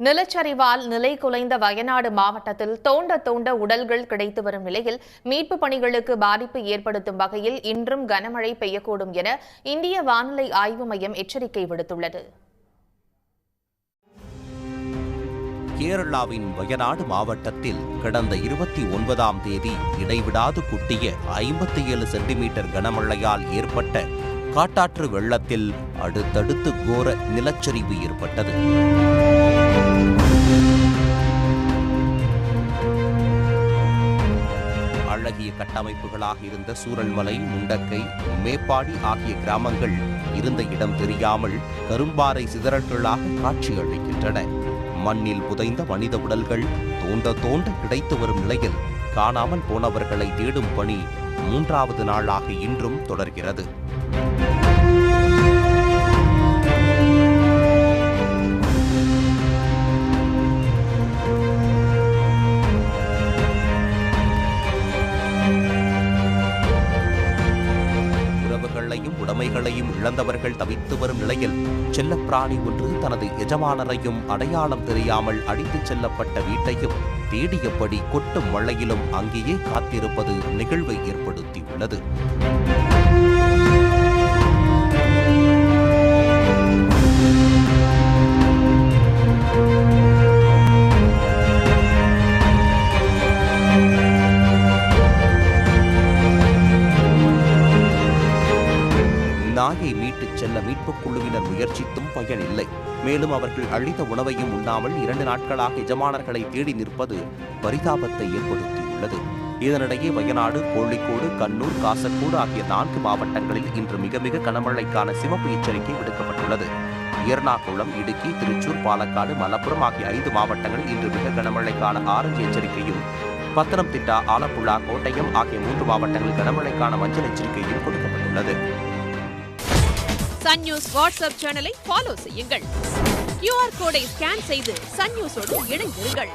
நிலச்சரிவால் நிலை குலைந்த வயநாடு மாவட்டத்தில் தோண்ட உடல்கள் கிடைத்து வரும் நிலையில் மீட்பு பணிகளுக்கு பாதிப்பு ஏற்படுத்தும் வகையில் இன்றும் கனமழை பெய்யக்கூடும் என இந்திய வானிலை ஆய்வு மையம் எச்சரிக்கை விடுத்துள்ளது. கேரளாவின் வயநாடு மாவட்டத்தில் கடந்த 29ஆம் தேதி இடைவிடாது கொட்டிய 57 சென்டிமீட்டர் கனமழையால் ஏற்பட்ட காட்டாற்று வெள்ளத்தில் அடுத்தடுத்து கோர நிலச்சரிவு ஏற்பட்டது. அழகிய கட்டமைப்புகளாக இருந்த சூரல்மலை, முண்டக்கை, மேப்பாடி ஆகிய கிராமங்கள் இருந்த இடம் தெரியாமல் கரும்பாறை சிதறல்களாக காட்சியளிக்கின்றன. மண்ணில் புதைந்த மனித உடல்கள் தோண்ட கிடைத்து வரும் நிலையில் காணாமல் போனவர்களை தேடும் பணி 3வது நாளாக இன்றும் தொடர்கிறது. உடைமைகளையும் இழந்தவர்கள் தவித்து வரும் நிலையில் செல்லப்பிராணி ஒன்று தனது எஜமானரையும் அடையாளம் தெரியாமல் அடித்துச் செல்லப்பட்ட வீட்டையும் தேடியபடி கொட்டும் மழையிலும் அங்கேயே காத்திருப்பது நிகழ்வை ஏற்படுத்தியுள்ளது. நாயை மீட்டுச் செல்ல மீட்புக் குழுவினர் முயற்சித்தும் பயனில்லை. மேலும் அவர்கள் அளித்த உணவையும் உண்ணாமல் 2 நாட்களாக எஜமானர்களை தேடி நிற்பது பரிதாபத்தை ஏற்படுத்தியுள்ளது. இதனிடையே வயநாடு, கோழிக்கோடு, கண்ணூர், காசர்கோடு ஆகிய 4 மாவட்டங்களில் இன்று மிக கனமழைக்கான சிவப்பு எச்சரிக்கை விடுக்கப்பட்டுள்ளது. எர்ணாகுளம், இடுக்கி, திருச்சூர், பாலக்காடு, மலப்புரம் ஆகிய 5 மாவட்டங்களில் இன்று மிக கனமழைக்கான ஆரஞ்சு எச்சரிக்கையும், பத்தனம்திட்டா, ஆலப்புழா, கோட்டயம் ஆகிய 3 மாவட்டங்களில் கனமழைக்கான மஞ்சள் எச்சரிக்கையும் கொடுக்கப்பட்டுள்ளது. சன் நியூஸ் வாட்ஸ்அப் சேனலை ஃபாலோ செய்யுங்கள். QR கோடை ஸ்கேன் செய்து சன் நியூஸோடு இணைந்திருங்கள்.